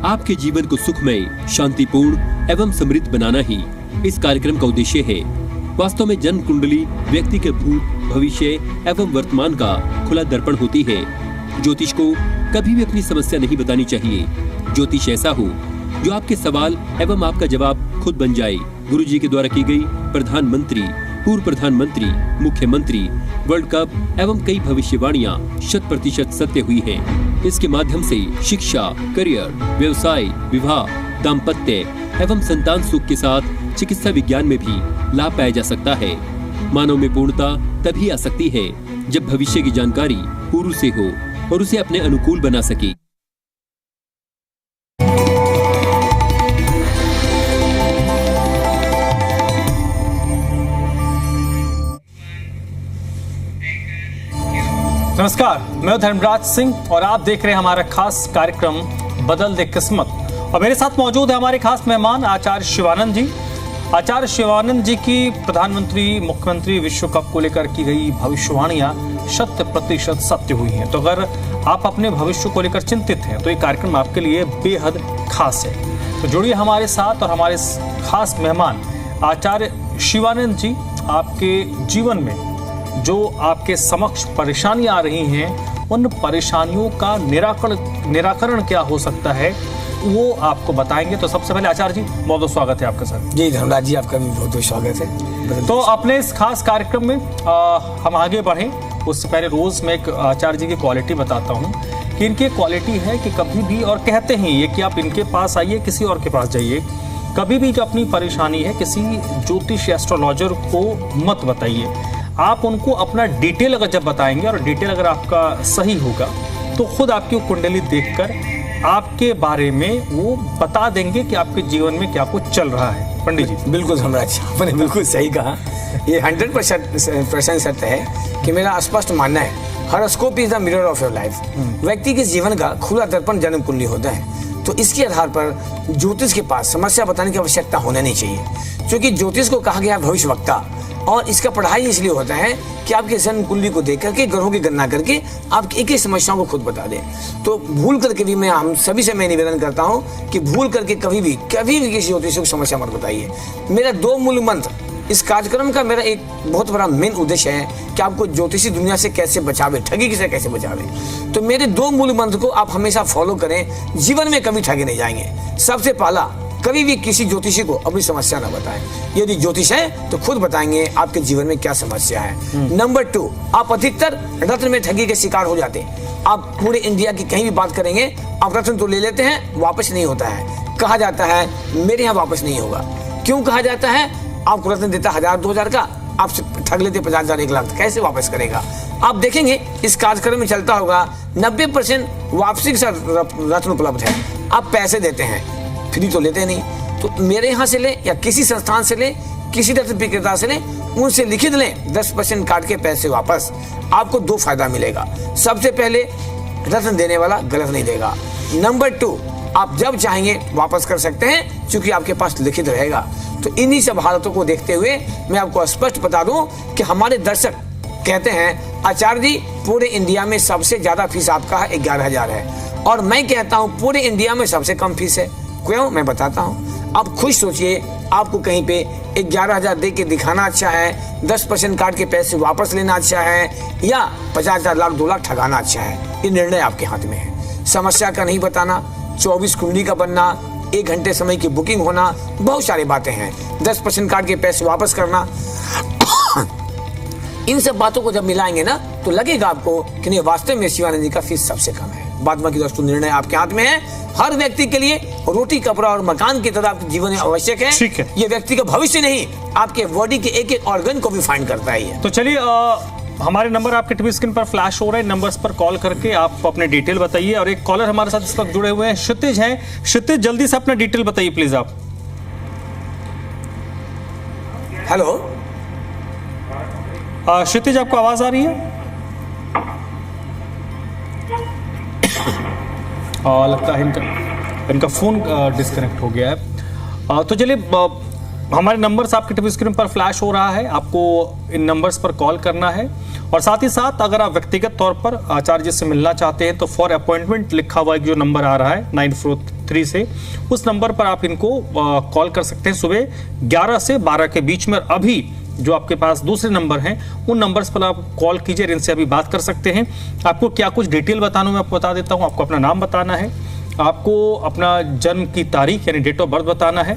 आपके जीवन को सुखमय, शांतिपूर्ण एवं समृद्ध बनाना ही इस कार्यक्रम का उद्देश्य है। वास्तव में जन्म कुंडली व्यक्ति के भूत, भविष्य एवं वर्तमान का खुला दर्पण होती है। ज्योतिष को कभी भी अपनी समस्या नहीं बतानी चाहिए। ज्योतिष ऐसा हो जो आपके सवाल एवं आपका जवाब खुद बन जाए। गुरुजी के द्वारा की गई प्रधानमंत्री, पूर्व प्रधानमंत्री, मुख्यमंत्री, वर्ल्ड कप एवं कई भविष्यवाणियां 100% सत्य हुई हैं। इसके माध्यम से शिक्षा, करियर, व्यवसाय, विवाह, दाम्पत्य एवं संतान सुख के साथ चिकित्सा विज्ञान में भी लाभ पाया जा सकता है। मानव में पूर्णता तभी आ सकती है जब भविष्य की जानकारी पूर्व से हो और उसे अपने अनुकूल बना सके। नमस्कार, मैं धर्मराज सिंह और आप देख रहे हैं हमारा खास कार्यक्रम बदल दे किस्मत। और मेरे साथ मौजूद है हमारे खास मेहमान आचार्य शिवानंद जी। आचार्य शिवानंद जी की प्रधानमंत्री, मुख्यमंत्री विश्व कप को लेकर की गई भविष्यवाणियां 100% सत्य हुई हैं। तो अगर आप अपने भविष्य को लेकर चिंतित हैं तो ये कार्यक्रम आपके लिए बेहद खास है। तो जुड़िए हमारे साथ और हमारे खास मेहमान आचार्य शिवानंद जी, आपके जीवन में जो आपके समक्ष परेशानियां आ रही हैं, उन परेशानियों का निराकरण क्या हो सकता है वो आपको बताएंगे। तो सबसे पहले आचार्य जी, बहुत बहुत स्वागत है आपका सर। जी धर्मराज जी, आपका भी बहुत बहुत स्वागत है। तो अपने इस खास कार्यक्रम में हम आगे बढ़ें उससे पहले रोज मैं एक आचार्य जी की क्वालिटी बताता हूँ कि इनकी क्वालिटी है कि कभी भी, और कहते हैं ये कि आप इनके पास आइए, किसी और के पास जाइए, कभी भी जो अपनी परेशानी है किसी ज्योतिष एस्ट्रोलॉजर को मत बताइए। आप उनको अपना डिटेल अगर जब बताएंगे और डिटेल अगर आपका सही होगा तो खुद आपकी कुंडली देखकर आपके बारे में वो बता देंगे कि आपके जीवन में क्या कुछ चल रहा है। पंडित जी, बिल्कुल धर्मराज, आपने बिल्कुल सही कहा। ये 100% सत्य है कि मेरा स्पष्ट मानना है, horoscope is the mirror of your life. व्यक्ति के जीवन का खुला दर्पण जन्म कुंडली होता है। तो इसके आधार पर ज्योतिष के पास समस्या बताने की आवश्यकता होना नहीं चाहिए, क्योंकि ज्योतिष को कहा गया भविष्यवक्ता, और इसका पढ़ाई इसलिए होता है कि आपके जन्म कुंडली को देख करके, ग्रहों की गणना करके आपकी एक एक समस्याओं को खुद बता दे। तो भूल करके भी मैं हम सभी से मैं निवेदन करता हूँ कि भूल करके कभी भी किसी ज्योतिष को समस्या मत बताइए। मेरा 2 मूल मंत्र इस कार्यक्रम का, मेरा एक बहुत बड़ा मेन उद्देश्य है कि आपको ज्योतिषी दुनिया से कैसे बचावे, ठगी से कैसे बचावे। तो मेरे 2 मूल मंत्र को आप हमेशा फॉलो करें, जीवन में कभी ठगे नहीं जाएंगे। सबसे पहला, कभी भी किसी ज्योतिषी को अपनी समस्या ना बताएं। यदि ज्योतिष है तो खुद बताएंगे आपके जीवन में क्या समस्या है। नंबर 2, आप अधिकतर रत्न में ठगी के शिकार हो जाते हैं। आप पूरे इंडिया की कहीं भी बात करेंगे, आप रत्न तो ले लेते हैं, वापस नहीं होता है। कहा जाता है मेरे यहाँ वापस नहीं होगा। क्यों कहा जाता है? आपको रत्न देता 1000-2000 का, आपसे ठग लेते 50,000 1 लाख, कैसे वापस करेगा? आप देखेंगे इस कार्यक्रम में चलता होगा 90% वापसी के साथ रत्न उपलब्ध है। आप पैसे देते हैं, फ्री तो लेते नहीं। तो मेरे यहाँ से ले या किसी संस्थान से ले, किसी रत्न विक्रेता से ले, उनसे लिखित लें 10% काट के पैसे वापस। आपको 2 फायदा मिलेगा। सबसे पहले, रत्न देने वाला गलत नहीं देगा। नंबर 2, आप जब चाहेंगे वापस कर सकते हैं, क्योंकि आपके पास लिखित रहेगा। तो इन्हीं सब हालतों को देखते हुए मैं आपको स्पष्ट बता दूं कि हमारे दर्शक कहते हैं आचार्य जी पूरे इंडिया में सबसे ज्यादा फीस आपका है 11,000 है, और मैं कहता हूं पूरे इंडिया में सबसे कम फीस है। क्यों? मैं बताता हूं। आप खुद सोचिए, आपको कहीं पे 11,000 दे के दिखाना अच्छा है, 10% काट के पैसे वापस लेना अच्छा है, या 50,000 लाख 2 लाख ठगाना अच्छा है? ये निर्णय आपके हाथ में है। समस्या का नहीं बताना, 24 कुंडली का बनना, 1 घंटे समय की बुकिंग होना, बहुत सारी बातें हैं। 10% काट के पैसे वापस करना, इन सब बातों को जब मिलाएंगे ना तो लगेगा आपको कि नहीं, वास्तव में शिवानंद जी का फीस सबसे कम है। बाद बाकी दोस्तों निर्णय आपके हाथ में है। हर व्यक्ति के लिए रोटी, कपड़ा और मकान की तरह आपके जीवन में आवश्यक है। ठीक है। ये व्यक्ति का भविष्य नहीं, आपके बॉडी के एक एक ऑर्गन को भी फाइंड करता है। तो चलिए, हमारे नंबर आपके टीवी स्क्रीन पर फ्लैश हो रहे हैं। नंबर्स पर कॉल करके आप अपने डिटेल बताइए। और एक कॉलर हमारे साथ इस वक्त जुड़े हुए हैं, क्षितिज हैं। क्षितिज, जल्दी से अपना डिटेल बताइए प्लीज आप। हेलो क्षितिज, आपको आवाज आ रही है? लगता है इनका फोन डिस्कनेक्ट हो गया है। तो चलिए, हमारे नंबर्स आपके टीवी स्क्रीन पर फ्लैश हो रहा है, आपको इन नंबर्स पर कॉल करना है और साथ ही साथ अगर आप व्यक्तिगत तौर पर आचार्य जी से मिलना चाहते हैं तो फॉर अपॉइंटमेंट लिखा हुआ एक जो नंबर आ रहा है 943 से, उस नंबर पर आप इनको कॉल कर सकते हैं सुबह 11 से 12 के बीच में। अभी जो आपके पास दूसरे नंबर हैं उन नंबर्स पर आप कॉल कीजिए, इनसे अभी बात कर सकते हैं। आपको क्या कुछ डिटेल बताना मैं आपको बता देता हूँ। आपको अपना नाम बताना है, आपको अपना जन्म की तारीख यानी डेट ऑफ बर्थ बताना है,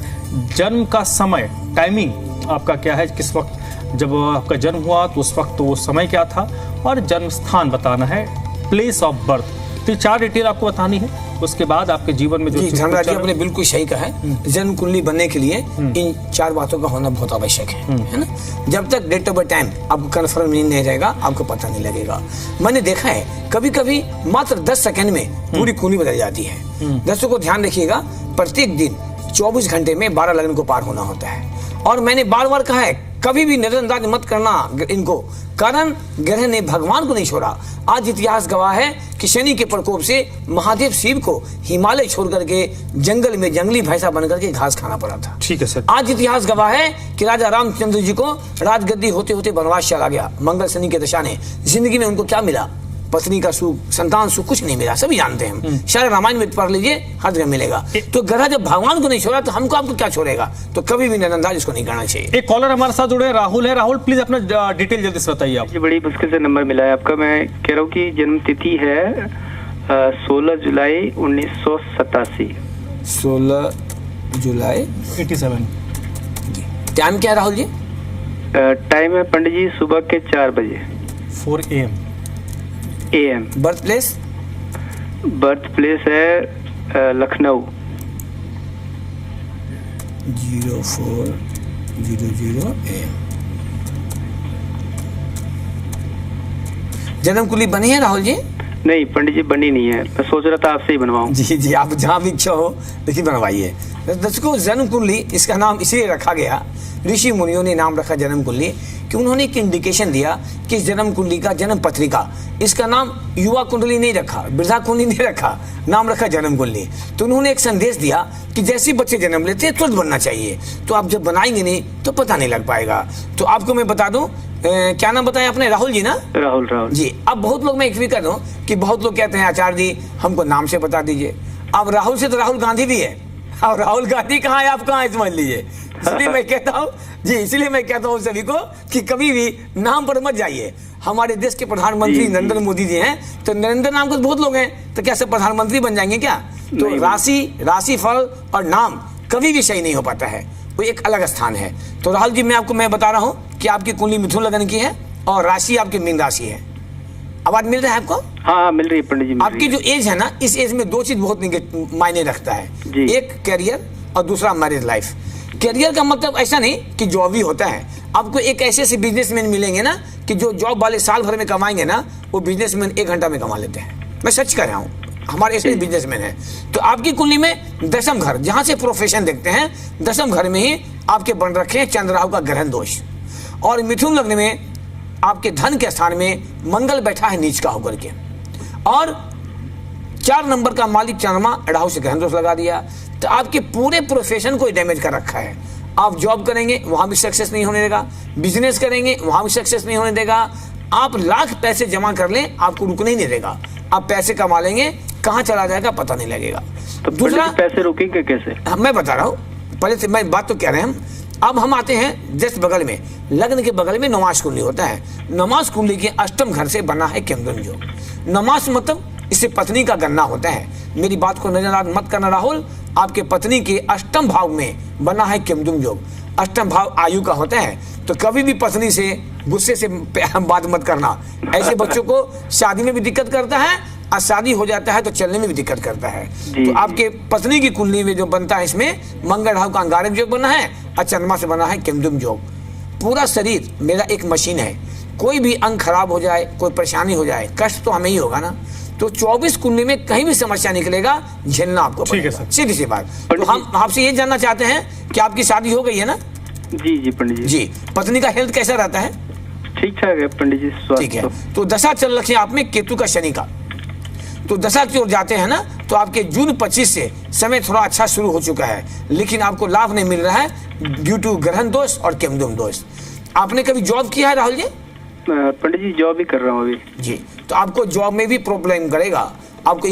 जन्म का समय टाइमिंग आपका क्या है, किस वक्त जब आपका जन्म हुआ तो उस वक्त तो वो समय क्या था, और जन्म स्थान बताना है, प्लेस ऑफ बर्थ। तो 4 डिटेल आपको बतानी है। उसके बाद आपके जीवन में जो धर्मराज जी आपने बिल्कुल सही कहा है। जन्म कुंडली बनने के लिए इन 4 बातों का होना बहुत आवश्यक है ना। जब तक डेट ऑफ बर्थ टाइम आपको कंफर्म नहीं रहेगा, आपको पता नहीं लगेगा। मैंने देखा है कभी कभी मात्र 10 सेकंड में पूरी कुंडली बदल जाती है। दर्शकों को ध्यान रखिएगा, प्रत्येक दिन 24 घंटे में 12 लग्न को पार होना होता है। और मैंने बार बार कहा है कभी भी नजरअंदाज मत करना इनको, कारण ग्रह ने भगवान को नहीं छोड़ा। आज इतिहास गवाह है कि शनि के प्रकोप से महादेव शिव को हिमालय छोड़ करके जंगल में जंगली भैंसा बनकर के घास खाना पड़ा था। ठीक है सर। आज इतिहास गवाह है कि राजा रामचंद्र जी को राजगद्दी होते होते वनवास चला गया। मंगल शनि के दशा ने जिंदगी में उनको क्या मिला? पत्नी का सुख, संतान सुख, कुछ नहीं मिला। सभी जानते हैं हम, सारे रामायण में पढ़ लीजिए, हर जगह मिलेगा। तो ग्रह जब भगवान को नहीं छोड़ा तो हमको आपको क्या छोड़ेगा? तो कभी भी नजरअंदाज इसको नहीं करना चाहिए। एक कॉलर हमारे साथ जुड़े, राहुल है। राहुल प्लीज अपना डिटेल जल्दी से बताइए आप। जी बड़ी मुश्किल से नंबर मिला है आपका। मैं कह रहा हूँ कि जन्म तिथि है 16 जुलाई 1987। 16 जुलाई 87। टाइम क्या है राहुल जी? टाइम है पंडित जी सुबह के 4 बजे 4 AM। Birth place? Birth place है लखनऊ। 0400 AM। जन्म कुंडली बनी है राहुल जी? नहीं पंडित जी बनी नहीं है, मैं सोच रहा था आपसे ही बनवाऊं। जी आप जहाँ भी इच्छा हो लेकिन बनवाइए। दर्शकों, जन्म कुंडली इसका नाम इसलिए रखा गया, ऋषि मुनियों ने नाम रखा जन्म कुंडली कि उन्होंने एक इंडिकेशन दिया कि जन्म कुंडली का जन्म पत्रिका, इसका नाम युवा कुंडली नहीं रखा, वृद्धा कुंडली नहीं रखा, नाम रखा जन्म कुंडली। तो उन्होंने एक संदेश दिया कि जैसे बच्चे जन्म लेते हैं तुरंत बनना चाहिए। तो आप जब बनाएंगे नहीं तो पता नहीं लग पाएगा। तो आपको मैं बता दूं, क्या नाम बताया आपने? राहुल जी ना? राहुल जी। अब बहुत लोग, मैं एक भी कर दूं कि बहुत लोग कहते हैं आचार्य जी हमको नाम से बता दीजिए। अब राहुल से तो राहुल गांधी भी है, और राहुल गांधी कहाँ है, आप कहाँ है, समझ लीजिए। इसलिए मैं कहता हूँ जी, इसलिए मैं कहता हूँ सभी को कि कभी भी नाम पर मत जाइए। हमारे देश के प्रधानमंत्री नरेंद्र मोदी जी हैं, तो नरेंद्र नाम के बहुत लोग हैं, तो क्या सब प्रधानमंत्री बन जाएंगे क्या? तो राशि फल और नाम कभी भी सही नहीं हो पाता है, वो एक अलग स्थान है। तो राहुल जी मैं बता रहा हूँ कि आपकी कुंडली मिथुन लग्न की है और राशि आपकी मीन राशि है। आवाज मिल रहा है आपको? हाँ मिल रही है पंडित जी। आपकी जो एज है ना, इस एज में 2 चीज बहुत मायने रखता है, एक कैरियर और दूसरा मैरिज लाइफ। कैरियर का मतलब ऐसा नहीं कि जॉब ही होता है। आपको एक ऐसे बिजनेसमैन मिलेंगे ना कि जो जॉब वाले साल भर में कमाएंगे ना, वो बिजनेसमैन 1 घंटा में कमा लेते हैं। मैं सच कह रहा हूँ, हमारे ऐसे बिजनेसमैन हैं। तो आपकी कुंडली में दशम घर, जहां से प्रोफेशन देखते हैं, दशम घर में ही आपके बन रखे हैं चंद्र राहु का ग्रहण दोष। और मिथुन लग्न में आपके धन के स्थान में मंगल बैठा है नीच का होकर के, और 4 नंबर का मालिक चंद्रमा राहु से ग्रहण दोष लगा दिया। तो आपके पूरे प्रोफेशन को डैमेज कर रखा है। आप जॉब करेंगे वहां भी सक्सेस नहीं होने देगा, बिजनेस करेंगे वहां भी सक्सेस नहीं होने देगा। आप लाख पैसे जमा कर लें, आपको रुकने ही नहीं देगा। आप पैसे कमा लेंगे, कहाँ चला जाएगा पता नहीं लगेगा। तो दूसरा पैसे रुकेंगे कैसे? मैं बता रहा हूँ, पहले से मैं बात तो कह रहे हैं हम। अब हम आते हैं जस्ट बगल में, लग्न के बगल में नमाज कुंडली होता है। नमाज कुंडली के अष्टम घर से बना है केमदुन योग। नमाज मतलब इससे पत्नी का गणना होता है। मेरी बात को नजरअंदाज मत करना राहुल, आपके पत्नी के अष्टम भाव में बना है केमदुन योग। अष्टम भाव आयु का होता है, तो कभी भी पत्नी से गुस्से से बात मत करना। ऐसे बच्चों को शादी में भी दिक्कत करता है, और शादी हो जाता है तो चलने में भी दिक्कत करता है। तो आपके पत्नी की कुंडली में जो बनता है, इसमें मंगल राहु का अंगारक योग बना है और चंद्रमा से बना है केमदुन योग। पूरा शरीर मेरा एक मशीन है, कोई भी अंग खराब हो जाए, कोई परेशानी हो जाए, कष्ट तो हमें ही होगा ना। तो 24 कुंडली में कहीं भी समस्या निकलेगा, झेलना आपको पड़ेगा। सीधी सी बात। तो हम आपसे ये जानना चाहते हैं कि आपकी शादी हो गई है ना? जी पंडित जी। पत्नी का हेल्थ कैसा रहता है? ठीक ठाक है पंडित जी। ठीक है। तो दशा चल रखी है आप में केतु का, शनि का। तो दशा की ओर जाते हैं ना, तो आपके जून 25 से समय थोड़ा अच्छा शुरू हो चुका है, लेकिन आपको लाभ नहीं मिल रहा है ड्यू टू ग्रहण दोष और केमदुन दोष। आपने कभी जॉब किया है राहुल जी? पंडित जी जॉब भी कर रहा हूँ अभी। जी, तो आपको जॉब में भी प्रॉब्लम करेगा, आपको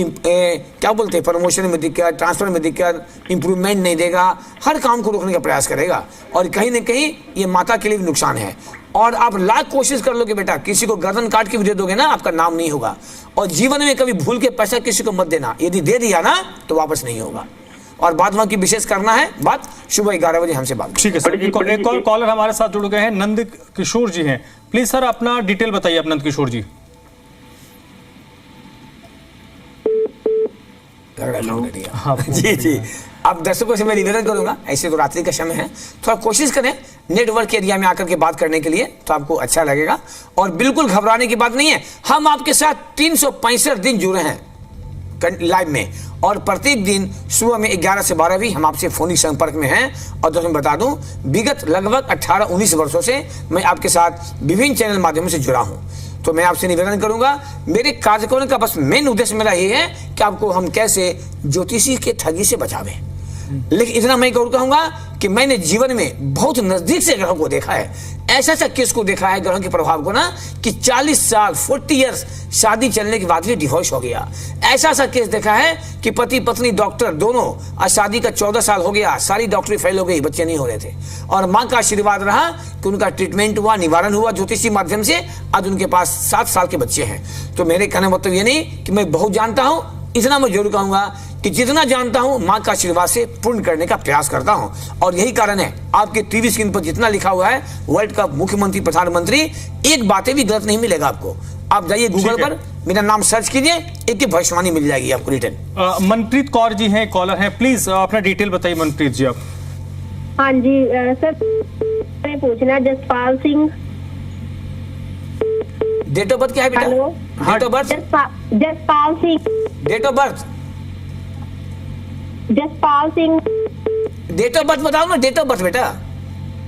क्या बोलते हैं, प्रमोशन में दिक्कत, ट्रांसफर में दिक्कत, इंप्रूवमेंट नहीं देगा, हर काम को रोकने का प्रयास करेगा, और कहीं ना कहीं ये माता के लिए भी नुकसान है। और आप लाख कोशिश कर लोगे बेटा, किसी को गर्दन काट के भी दे दोगे ना, आपका नाम नहीं होगा। और जीवन में कभी भूल के पैसा किसी को मत देना, यदि दे दिया ना तो वापस नहीं होगा। और बाद में की विशेष करना है बात, सुबह 11 बजे हमसे बात। ठीक है सर, एक और कॉलर हमारे साथ जुड़ गए हैं, नंद किशोर जी हैं। प्लीज सर अपना डिटेल बताइए आप, नंद किशोर जी। हाँ जी जी, आप दर्शकों से मैं निवेदन करूंगा, ऐसे तो रात्रि का समय है, थोड़ा कोशिश करें नेटवर्क एरिया में आकर के बात करने के लिए, तो आपको अच्छा लगेगा। और बिल्कुल घबराने की बात नहीं है, हम आपके साथ 365 दिन जुड़े हैं लाइव में, और प्रत्येक दिन सुबह में 11 से 12 भी हम आपसे फोनिक संपर्क में हैं। और तो मैं बता दूं, विगत लगभग 18-19 वर्षों से मैं आपके साथ विभिन्न चैनल माध्यमों से जुड़ा हूं। तो मैं आपसे निवेदन करूंगा, मेरे कार्यक्रम का बस मेन उद्देश्य मेरा ये है कि आपको हम कैसे ज्योतिषी के ठगी से बचावें। लेकिन इतना मैं जरूर कहूंगा कि मैंने जीवन में बहुत नजदीक से ग्रहों को देखा है, ऐसा केस को देखा है ग्रहों के प्रभाव को ना, कि 40 साल 40 इयर्स शादी चलने के बाद भी डिवोर्स हो गया। ऐसा केस देखा है कि पति पत्नी डॉक्टर दोनों, आज शादी का 14 साल हो गया, सारी डॉक्टरी फेल हो गई, बच्चे नहीं हो रहे थे, और माँ का आशीर्वाद रहा कि उनका ट्रीटमेंट हुआ, निवारण हुआ ज्योतिषी माध्यम से, आज उनके पास 7 साल के बच्चे हैं। तो मेरे कहने मतलब ये नहीं कि मैं बहुत जानता हूं, इतना मैं जरूर कहूंगा कि जितना जानता हूं मां का आशीर्वाद से पूर्ण करने का प्रयास करता हूं। और यही कारण है आपके टीवी स्क्रीन पर जितना लिखा हुआ है वर्ल्ड का मुख्यमंत्री प्रधानमंत्री, एक बातें भी गलत नहीं मिलेगा आपको। आप जाइए गूगल पर, मेरा नाम सर्च कीजिए, एक भविष्यवाणी मिल जाएगी आपको रिटर्न। मनप्रीत कौर जी हैं, कॉलर हैं, प्लीज अपना डिटेल बताइए मनप्रीत जी आप। हाँ जी सर, मैं पूछना, Jaspal Singh. Date of birth क्या है बेटा? Hello, date of birth? Jaspal Singh. Date of birth? Jaspal Singh. Date of birth बताओ ना, डेट ऑफ बर्थ बेटा।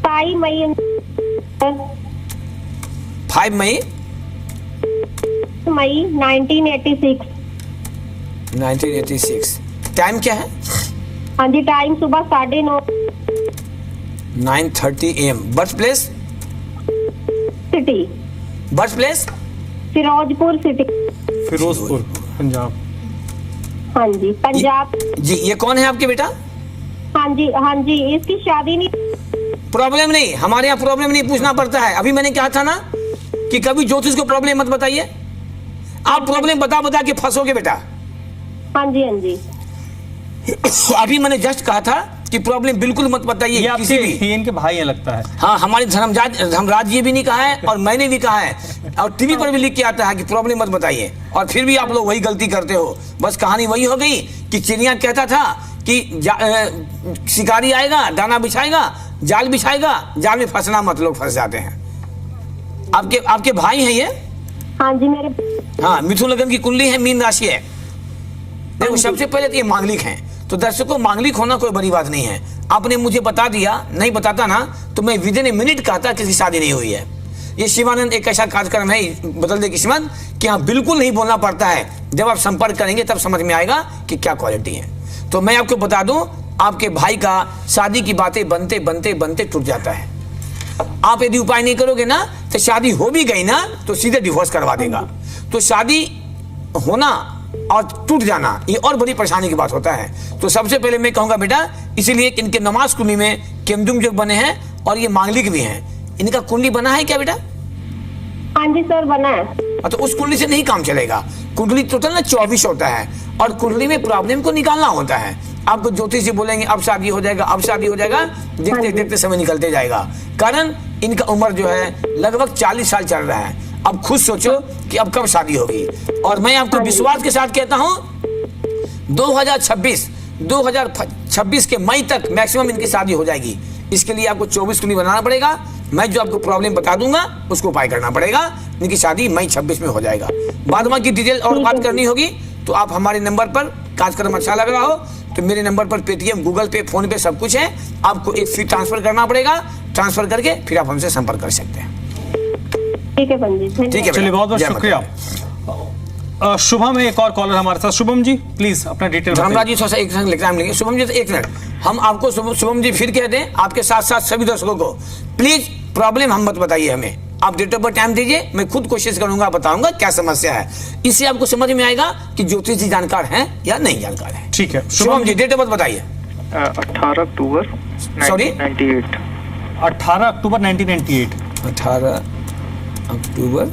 5 मई 1986। 1986। टाइम क्या है? हाँ जी, टाइम सुबह 9:30 9:30 AM। Birth place? City. Birth place? Firozpur city. Firozpur Punjab. हाँ जी, पंजाब जी। ये कौन है आपके बेटा? हाँ जी, इसकी शादी नहीं। प्रॉब्लम नहीं, हमारे यहाँ प्रॉब्लम नहीं पूछना पड़ता है। अभी मैंने कहा था ना कि कभी ज्योतिष को प्रॉब्लम मत बताइए, आप प्रॉब्लम बता के फंसोगे बेटा। हाँ जी। अभी मैंने जस्ट कहा था कि प्रॉब्लम बिल्कुल मत बताइए ये किसी भी। ये इनके भाई हैं लगता है। हाँ, हमारे धर्मराज जी भी नहीं कहा है और मैंने भी कहा है, और टीवी पर भी लिख के आता है कि प्रॉब्लम मत बताइए, और फिर भी आप लोग वही गलती करते हो। बस कहानी वही हो गई कि चिड़िया कहता था कि शिकारी आएगा, दाना बिछाएगा, जाल बिछाएगा, जाल में फंसना मत, लोग फंस जाते हैं। आपके भाई हैं ये? हाँ जी, मेरे। हाँ, मिथुन लगन की कुंडली है, मीन राशि है। देखो, सबसे पहले तो ये मांगलिक हैं, तो दर्शकों मांगलिक होना कोई बड़ी बात नहीं है। आपने मुझे बता दिया, नहीं बताता ना तो मैं विदिन ए मिनट कहता किसी शादी नहीं हुई है। ये शिवानंद एक ऐसा कार्यक्रम है, बदल दे किस्मत, कि हाँ बिल्कुल नहीं बोलना पड़ता है, जब आप संपर्क करेंगे तब समझ में आएगा कि क्या क्वालिटी है। तो मैं आपको बता दूं, आपके भाई का शादी की बातें बनते टूट जाता है। आप यदि उपाय नहीं करोगे ना तो शादी हो भी गई ना तो सीधे डिवोर्स करवा देगा। तो शादी होना और टूट जाना ये और बड़ी परेशानी की बात होता है। तो सबसे पहले मैं कहूंगा बेटा, इसीलिए इनके नमाज कुंडली में केमदुम जो बने हैं और ये मांगलिक भी हैं। इनका कुंडली बना है क्या बेटा? हाँ जी सर, बना है। तो उस कुंडली से नहीं काम चलेगा। कुंडली टोटल ना 24 होता है, और कुंडली में प्रॉब्लम को निकालना होता है। आपको ज्योतिष जी बोलेंगे अब शादी हो जाएगा, अब शादी हो जाएगा, देखते देखते समय निकलते जाएगा। कारण इनका उम्र जो है लगभग 40 साल चल रहा है। अब खुद सोचो कि अब कब शादी होगी। और मैं आपको विश्वास के साथ कहता हूं 2026 के मई तक मैक्सिमम इनकी शादी हो जाएगी। इसके लिए आपको 24 कुंडली बनाना पड़ेगा। मैं जो आपको प्रॉब्लम बता दूंगा उसको उपाय करना पड़ेगा। इनकी शादी मई 26 में हो जाएगा। बाद में की डिटेल और बात करनी होगी तो आप हमारे नंबर पर, कार्यक्रम अच्छा लग रहा हो तो मेरे नंबर पर पेटीएम, गूगल पे, फोन पे सब कुछ है। आपको एक फी ट्रांसफर करना पड़ेगा, ट्रांसफर करके फिर आप हमसे संपर्क कर सकते हैं। ठीक है पंडित, ठीक है, चलिए बहुत बहुत शुक्रिया। शुभम है एक और कॉलर हमारे साथ। शुभम जी प्लीज अपना डिटेल। धर्मराज जी थोड़ा सा एक सेकंड लेंगे। शुभम जी तो एक मिनट, हम आपको शुभम जी फिर कह दें आपके साथ साथ सभी दर्शकों को, प्लीज प्रॉब्लम हम मत बताइए हमें। आप डेट ऑफ बर्थ टाइम दीजिए, मैं खुद कोशिश करूंगा, बताऊंगा क्या समस्या है। इससे आपको समझ में आएगा कि ज्योतिष जी जानकार हैं या नहीं जानकार है। ठीक है Shubham ji, date of birth बताइए। 18 अक्टूबर Sorry? 1998। 18 अक्टूबर 1998। 18 अक्टूबर।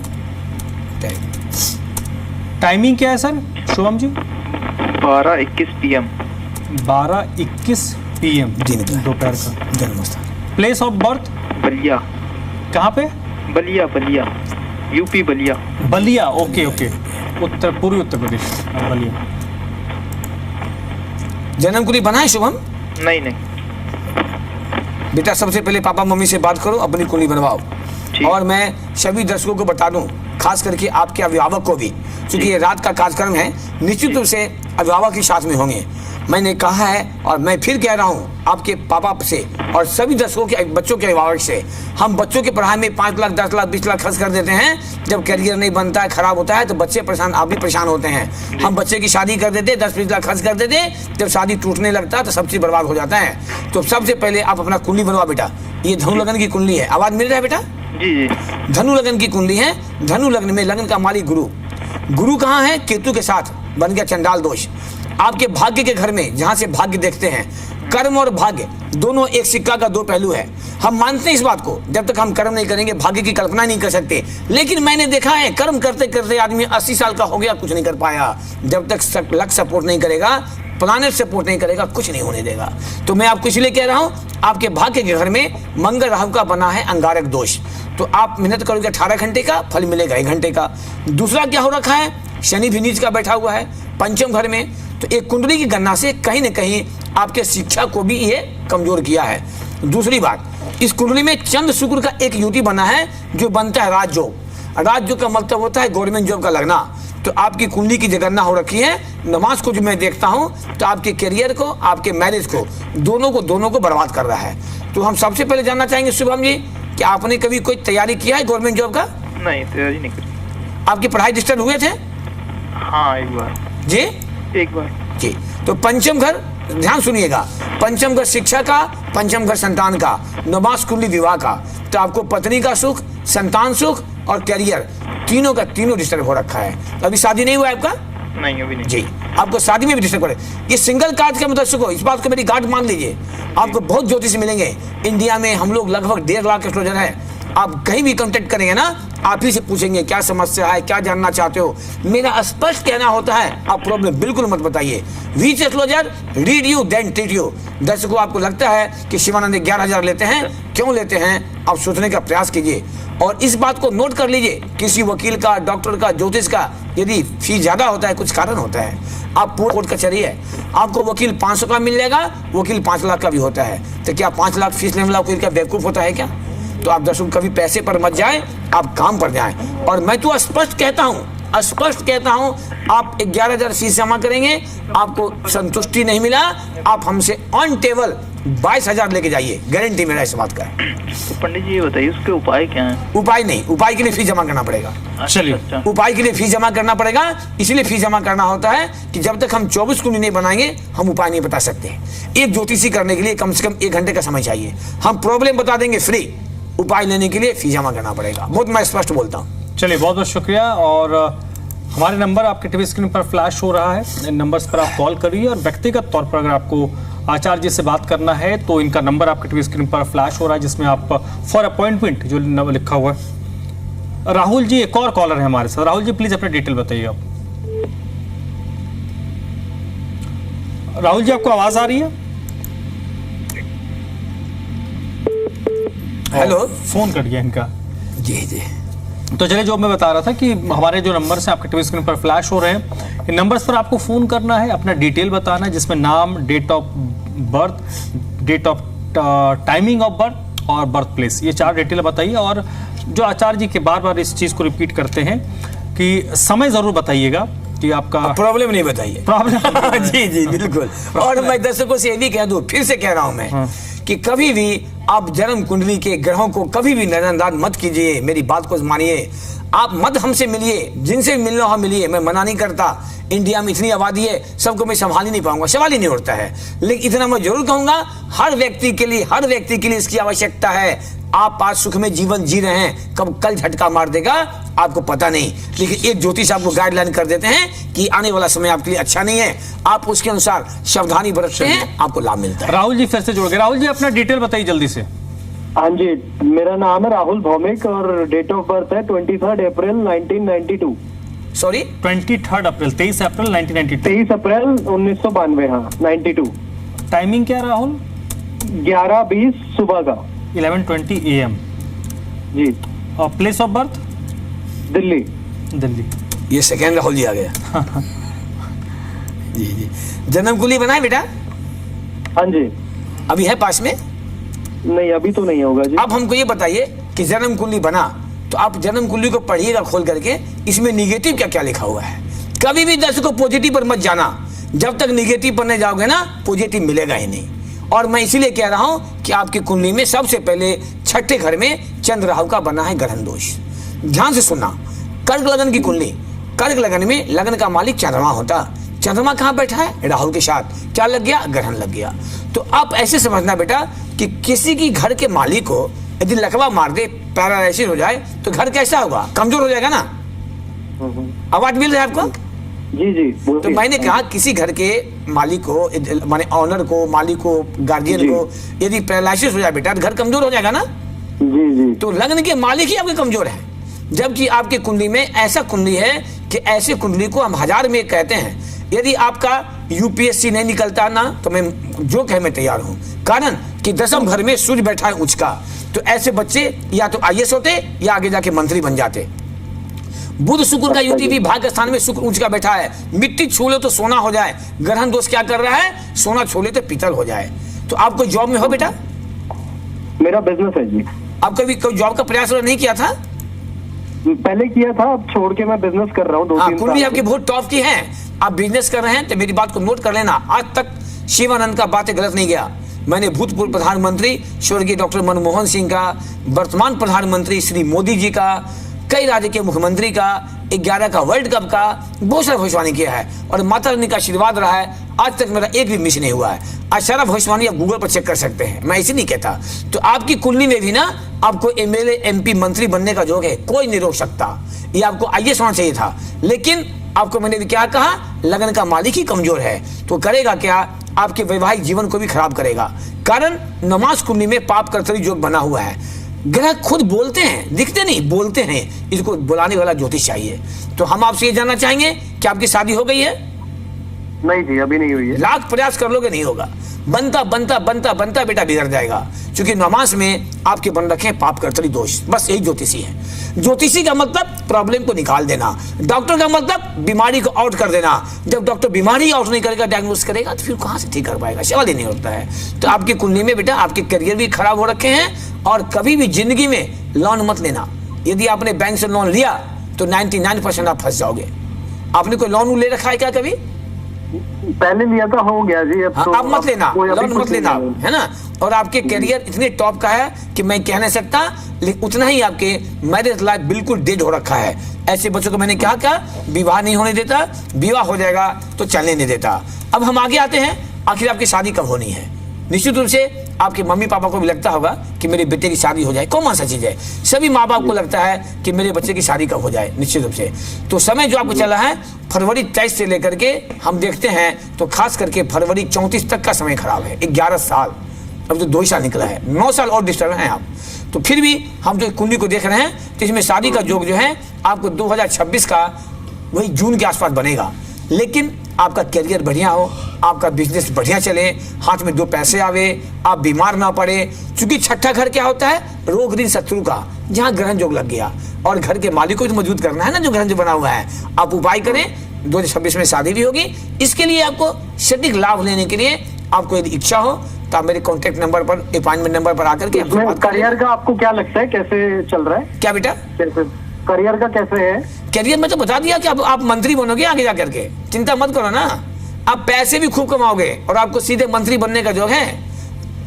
टाइमिंग क्या है sir Shubham ji? 12:21 PM। 12:21 PM दिन का दोपहर का। जन्मस्थान। Place of birth Ballia. कहाँ पे? Ballia Ballia, UP Ballia. Ballia, okay okay, पूर्वी उत्तर प्रदेश, बलिया। जन्म कुंडली बना है शुभम? नहीं नहीं। बेटा सबसे पहले पापा मम्मी से बात करो, अपनी कुंडली बनवाओ। ठीक। और मैं सभी दर्शकों को बता दूं, खास करके आपके अभिभावक को भी, क्योंकि ये रात का कार्यक्रम है, निश्चित रूप से अभिभावक ही साथ में होंगे। मैंने कहा है और मैं फिर कह रहा हूं आपके पापा से और सभी दर्शकों के बच्चों के अभिभावक से, हम बच्चों की पढ़ाई में 5 लाख 10 लाख 20 लाख खर्च कर देते हैं। जब करियर नहीं बनता है, खराब होता है, तो बच्चे परेशान, आप भी परेशान होते हैं। हम बच्चे की शादी कर देते, 10-20 लाख खर्च कर देते, जब शादी टूटने लगता है तो सब चीज बर्बाद हो जाता है। तो सबसे पहले आप अपना कुंडली बनवा बेटा। ये धनु लगन की कुंडली है, आवाज मिल रहा है बेटा? जी जी। धनु लगन की कुंडली है। धनु लगन में लगन का मालिक गुरु, गुरु कहाँ है? केतु के साथ बन गया चंडाल दोष। आपके भाग्य के घर में, जहां से भाग्य देखते हैं, कर्म और भाग्य दोनों एक सिक्का का 2 पहलू है। हम मानते हैं इस बात को, जब तक हम कर्म नहीं करेंगे भाग्य की कल्पना नहीं कर सकते। लेकिन मैंने देखा है कर्म करते करते आदमी 80 साल का हो गया, कुछ नहीं कर पाया। जब तक लक सपोर्ट नहीं करेगा, प्लानेट सपोर्ट नहीं करेगा, कुछ नहीं होने देगा। तो मैं आपको इसलिए कह रहा हूं, आपके भाग्य के घर में मंगल राहु का बना है अंगारक दोष। तो आप मेहनत करोगे 18 घंटे का, फल मिलेगा 1 घंटे का। दूसरा क्या हो रखा है? शनि भी नीच का बैठा हुआ है पंचम घर में। तो एक कुंडली की गणना से कहीं न कहीं आपके शिक्षा को भी ये कमजोर किया है। दूसरी बात, इस कुंडली में चंद्र शुक्र का एक युति बना है जो बनता है राजयोग। राजयोग का मतलब होता है गवर्नमेंट जॉब का लगना। तो आपकी कुंडली की जगन्ना हो रखी है। नमाज को जो मैं देखता हूं तो आपके करियर को, आपके मैरिज को, दोनों को बर्बाद कर रहा है। तो हम सबसे पहले जानना चाहेंगे शुभम जी कि आपने कभी कोई तैयारी किया है गवर्नमेंट जॉब का? नहीं, तैयारी नहीं करी। आपकी पढ़ाई डिस्टर्ब हुए थे? हाँ, एक बार। जी एक बार जी। तो पंचम घर, ध्यान सुनिएगा, पंचम घर शिक्षा का, पंचम घर संतान का, नमाज कुंडली विवाह का। तो आपको पत्नी का सुख, संतान सुख और करियर तीनों का तीनों डिस्टर्ब हो रखा है। अभी शादी नहीं हुआ है आपका? नहीं, अभी नहीं। जी, आपको शादी में भी डिस्टर्ब करे। ये सिंगल कार्ड के दर्शकों, इस बात को मेरी गांठ मान लीजिए, आपको बहुत ज्योतिषी मिलेंगे। इंडिया में हम लोग लगभग 1.5 लाख एस्ट्रोलॉजर है। आप कहीं भी कांटेक्ट करेंगे ना, आप ही से पूछेंगे क्या समस्या है, क्या जानना चाहते हो। मेरा स्पष्ट कहना होता है, आप प्रॉब्लम बिल्कुल मत बताइए। Which astrologer read you then treat you. दर्शकों, आपको लगता है कि शिवानंद 11,000 लेते हैं, क्यों लेते हैं? आप सोचने का प्रयास कीजिए और इस बात को नोट कर लीजिए। किसी वकील का, डॉक्टर का, ज्योतिष का यदि फीस ज्यादा होता है, कुछ कारण होता है। आप पूर्ण कोर्ट कचहरी है, आपको वकील 500 का मिल जाएगा, वकील 5 लाख का भी होता है। तो क्या 5 लाख फीस लेने वाला वकील क्या बेवकूफ होता है क्या? तो आप दर्शकों कभी पैसे पर मत जाएं, आप काम पर जाएं। और मैं तो स्पष्ट कहता हूं, आप 11,000 फीस जमा करेंगे, आपको संतुष्टि नहीं मिला, आप हमसे ऑन टेबल 22,000 लेके जाइए, गारंटी मेरा इस बात का है। तो पंडित जी ये बताइए उसके उपाय क्या हैं? उपाय नहीं, उपाय के लिए फीस जमा करना पड़ेगा। चलिए, अच्छा। उपाय के लिए फीस जमा करना पड़ेगा। इसलिए फीस जमा करना होता है कि जब तक हम 24 कुंडली नहीं बनाएंगे, हम उपाय नहीं बता सकते। एक ज्योतिषी करने के लिए कम से कम 1 घंटे का समय चाहिए। हम प्रॉब्लम बता देंगे फ्री, उपाय लेने के लिए फीस जमा करना पड़ेगा। बहुत मैं स्पष्ट बोलता हूँ। चलिए, बहुत बहुत शुक्रिया। और हमारे नंबर आपके टीवी स्क्रीन पर फ्लैश हो रहा है, इन नंबर्स पर आप कॉल करिए। और व्यक्तिगत तौर पर अगर आपको आचार्य जी से बात करना है तो इनका नंबर आपके टीवी स्क्रीन पर फ्लैश हो रहा है, जिसमें आप फॉर अपॉइंटमेंट जो नंबर लिखा हुआ है। राहुल जी एक और कॉलर है हमारे साथ। राहुल जी प्लीज अपने डिटेल बताइए आप। राहुल जी, आपको आवाज आ रही है? हेलो, फोन कट गया इनका। जी जी। तो चलिए, जो मैं बता रहा था कि हमारे जो नंबर्स हैं आपके टीवी स्क्रीन पर फ्लैश हो रहे हैं, इन नंबर्स पर आपको फोन करना है, अपना डिटेल बताना है, जिसमें नाम, date of birth, date of timing of birth और बर्थ प्लेस, ये 4 डिटेल बताइए। और जो आचार्य जी के बार बार इस चीज को रिपीट करते हैं कि समय जरूर बताइएगा कि आपका प्रॉब्लम नहीं बताइए। प्रॉब्लम जी जी बिल्कुल। और मैं दर्शकों से ये भी कह दूं, फिर से कह रहा हूं मैं कि कभी भी आप जन्म कुंडली के ग्रहों को कभी भी नजरअंदाज मत कीजिए। मेरी बात को मानिए। आप मत हमसे मिलिए, जिनसे मिलना हो मिलिए, मैं मना नहीं करता। इंडिया में इतनी आबादी है, सबको मैं संभाल ही नहीं पाऊंगा, सवाल ही नहीं उठता है। लेकिन इतना मैं जरूर कहूंगा, हर व्यक्ति के लिए इसकी आवश्यकता है। आप आज सुख में जीवन जी रहे हैं, कब कल झटका मार देगा आपको पता नहीं। लेकिन एक ज्योतिष आपको गाइडलाइन कर देते हैं कि आने वाला समय आपके लिए अच्छा नहीं है, आप उसके अनुसार सावधानी बरतते हैं, आपको लाभ मिलता है। राहुल जी फिर से जुड़ गए। राहुल जी अपना डिटेल बताइए जल्दी से। हाँ जी, मेरा नाम है राहुल भौमिक और डेट ऑफ बर्थ है 23 अप्रैल 1992। सॉरी, 23 अप्रैल 1992। 23 अप्रैल 1992, हाँ 92। टाइमिंग क्या राहुल? 11:20 सुबह का। 11:20 AM। जी। और place of birth? Delhi. Delhi. ये सेकेंड राहुल जी आ गया। जी जी। जन्म कुंडली बनाए बेटा? हाँ जी। अभी है पास में? नहीं, अभी तो नहीं होगा जी। अब हमको ये बताइए कि जन्म कुंडली बना तो आप जन्म कुंडली को पढ़िएगा खोल करके, इसमें निगेटिव क्या क्या लिखा हुआ है। कभी भी दर्शकों पॉजिटिव पर मत जाना, जब तक निगेटिव पर नहीं जाओगे ना पॉजिटिव मिलेगा ही नहीं। और मैं इसीलिए कह रहा हूं कि आपकी कुंडली में सबसे पहले छठे घर में चंद्र राहु का बना है ग्रहण दोष। ध्यान से सुनना, कर्क लगन की कुंडली, कर्क लगन में लगन का मालिक चंद्रमा होता, चंद्रमा कहाँ बैठा है? राहु के साथ। क्या लग गया? ग्रहण लग गया। तो आप ऐसे समझना बेटा कि किसी की घर के मालिक को यदि लकवा मार दे, पैरालिसिस हो जाए, तो घर कैसा होगा? कमजोर हो जाएगा ना। आवाज मिल रहा है आपको? जी जी। तो मैंने कहा किसी घर के मालिक को, माने ऑनर को, मालिक को, गार्जियन को यदि पैरालिसिस हो जाए बेटा, तो घर कमजोर हो जाएगा ना। जी जी। तो लग्न के मालिक ही आपके कमजोर है, जबकि आपकी कुंडली में ऐसा कुंडली है कि ऐसे कुंडली को हम 1000 में कहते हैं। यदि आपका यूपीएससी नहीं निकलता ना, तो मैं जो कहे मैं तैयार हूं। कारण कि दसम घर में सूर्य बैठा है उच्च का, तो ऐसे बच्चे या तो आईएएस होते या आगे जाके मंत्री बन जाते। बुध शुक्र का युति भी भाग्य स्थान में शुक्र उच्च का बैठा है। मिट्टी छू लो तो सोना हो जाए, ग्रहण दोष क्या कर रहा है? सोना छू ले तो पीतल हो जाए। तो आप कोई जॉब में हो बेटा? मेरा बिजनेस है जी। आप कभी कोई जॉब का प्रयास नहीं किया था? पहले किया था, अब छोड़ के मैं बिजनेस कर रहा हूँ 2-3 कुंडली साल आपकी बहुत टॉप की है, आप बिजनेस कर रहे हैं, तो मेरी बात को नोट कर लेना। आज तक शिवानंद का बातें गलत नहीं गया। मैंने भूतपूर्व प्रधानमंत्री स्वर्गीय डॉक्टर मनमोहन सिंह का, वर्तमान प्रधानमंत्री श्री मोदी जी का, कई राज्य के मुख्यमंत्री का, 11 का वर्ल्ड कप का बहुत सारा भविष्यवाणी किया है और माता रानी का आशीर्वाद रहा है। आज तक मेरा एक भी मिस नहीं हुआ है। आज सारा भविष्यवाणी आप गूगल पर चेक कर सकते हैं, मैं ऐसे नहीं कहता। तो आपकी कुंडली में भी ना आपको एमएलए एमपी मंत्री बनने का योग है, कोई नहीं रोक सकता। ये आपको आईएएस होना चाहिए था, लेकिन आपको मैंने भी क्या कहा, लगन का मालिक ही कमजोर है। तो करेगा क्या? आपके वैवाहिक जीवन को भी खराब करेगा। कारण नमाज कुंडली में पाप कर्तरी योग बना हुआ है। ग्रह खुद बोलते हैं, दिखते नहीं, बोलते हैं। इसको बुलाने वाला ज्योतिष चाहिए। तो हम आपसे ये जानना चाहेंगे कि आपकी शादी हो गई है? नहीं जी, अभी नहीं हुई है। लाख प्रयास कर लोगे नहीं होगा। बनता बनता बनता बनता बेटा बिगड़ जाएगा, क्योंकि नमाज में आपके बन रखे हैं पाप कर्तरी दोष। बस यही ज्योतिषी है। ज्योतिषी का मतलब प्रॉब्लम को निकाल देना, डॉक्टर का मतलब बीमारी को आउट कर देना। जब डॉक्टर बीमारी आउट नहीं करेगा, डायग्नोस करेगा, तो फिर कहां से ठीक कर पाएगा? सवाल ही नहीं होता है। तो आपकी कुंडली में बेटा आपके करियर भी खराब हो रखे हैं। और कभी भी जिंदगी में लोन मत लेना। यदि आपने बैंक से लोन लिया तो 99% आप फंस जाओगे। आपने कोई लोन ले रखा है क्या कभी? पहले लिया था, हो गया जी। अब तो आप मत लेना, लोन मत लेना, नहीं। है ना। और आपके करियर इतने टॉप का है कि मैं कह नहीं सकता, लेकिन उतना ही आपके मैरिज लाइफ बिल्कुल डेड हो रखा है। ऐसे बच्चों को मैंने क्या कहा, विवाह नहीं होने देता, विवाह हो जाएगा तो चलने नहीं देता। अब हम आगे आते हैं, आखिर आपकी शादी कब होनी है? निश्चित रूप से आपके मम्मी पापा को भी लगता होगा कि मेरे बेटे की शादी हो जाए। कौन सा चीज है, सभी माँ बाप को लगता है कि मेरे बच्चे की शादी कब हो जाए, निश्चित रूप से। तो समय जो आपको चला है फरवरी 23 से लेकर के हम देखते हैं तो खास करके फरवरी 34 तक का समय खराब है। 11 साल, अब तो 2 ही साल निकला है, 9 साल और डिस्टर्ब हैं आप। तो फिर भी हम जो कुंडली को देख रहे हैं तो इसमें शादी का योग जो है आपको 2026 का वही जून के आसपास बनेगा। लेकिन आपका करियर बढ़िया हो, आपका बिजनेस बढ़िया चले, हाथ में 2 पैसे आवे, आप बीमार ना पड़े। क्योंकि छठा घर क्या होता है? रोग ऋण शत्रु का, जहाँ ग्रहण योग लग गया। और घर के मालिक को भी मजबूत करना है ना, जो ग्रहण जो बना हुआ है। आप उपाय करें, 2026 में शादी भी होगी। इसके लिए आपको सटीक लाभ लेने के लिए आपको यदि इच्छा हो तो आप मेरे कॉन्टेक्ट नंबर पर, अपॉइंटमेंट नंबर पर आकर के करियर का आपको क्या लगता है, कैसे चल रहा है? क्या बेटा? करियर का कैसे है? करियर में तो बता दिया कि आप मंत्री बनोगे आगे जाकर के, चिंता मत करो ना। आप पैसे भी खूब कमाओगे और आपको सीधे मंत्री बनने का जो है,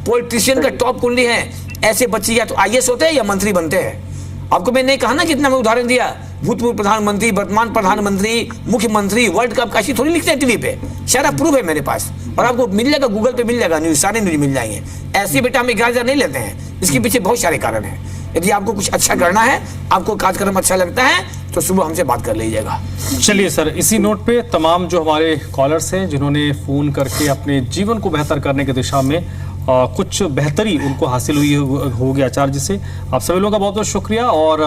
पॉलिटिशियन का टॉप कुंडली है। ऐसे बच्चे या तो आईएएस होते हैं या मंत्री बनते हैं। आपको मैंने नहीं कहा ना, कितना मैं उदाहरण दिया भूतपूर्व प्रधानमंत्री, वर्तमान प्रधानमंत्री, मुख्यमंत्री, वर्ल्ड कप का ऐसी थोड़ी लिखते हैं टीवी पे। सारा प्रूफ है मेरे पास और आपको मिल जाएगा, गूगल पे मिल जाएगा, न्यूज सारे न्यूज मिल जाएंगे। ऐसे बेटा हम 11,000 नहीं लेते हैं, इसके पीछे बहुत सारे कारण हैं। यदि आपको कुछ अच्छा करना है, आपको कार्यक्रम अच्छा लगता है, तो सुबह हमसे बात कर लीजिएगा। चलिए सर, इसी नोट पे तमाम जो हमारे कॉलर्स हैं जिन्होंने फ़ोन करके अपने जीवन को बेहतर करने की दिशा में कुछ बेहतरी उनको हासिल हुई होगी आचार्य जी से, आप सभी लोगों का बहुत बहुत शुक्रिया। और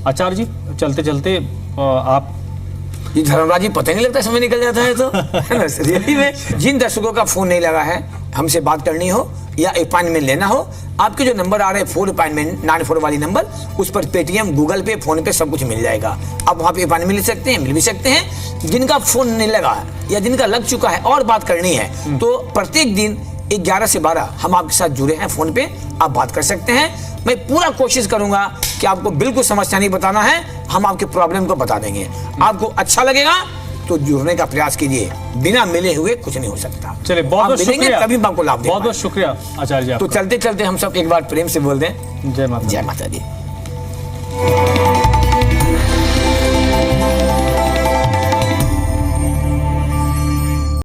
आचार्य जी चलते चलते आप ये धर्मराज जी पता नहीं लगता समय निकल जाता है तो है ना। रियली में जिन दर्शकों का फोन नहीं लगा है, हमसे बात करनी हो या अपॉइंटमेंट लेना हो, आपके जो नंबर आ रहे हैं 4 अपॉइंटमेंट 94 वाली नंबर, उस पर पेटीएम, गूगल पे, फोन पे सब कुछ मिल जाएगा। आप वहाँ पे अपॉइंटमेंट ले सकते हैं, मिल भी सकते हैं। जिनका फोन नहीं लगा या जिनका लग चुका है और बात करनी है, तो प्रत्येक दिन 11 से 12 हम आपके साथ जुड़े हैं फोन पे, आप बात कर सकते हैं। मैं पूरा कोशिश करूंगा कि आपको बिल्कुल समस्या नहीं बताना है, हम आपके प्रॉब्लम को बता देंगे। आपको अच्छा लगेगा तो जुड़ने का प्रयास कीजिए, बिना मिले हुए कुछ नहीं हो सकता। चलिए बहुत बहुत शुक्रिया, तभी आपको लाभ देंगे। बहुत बहुत शुक्रिया आचार्य जी। तो चलते चलते हम सब एक बार प्रेम से बोल दें, जय माता, जय माता दी।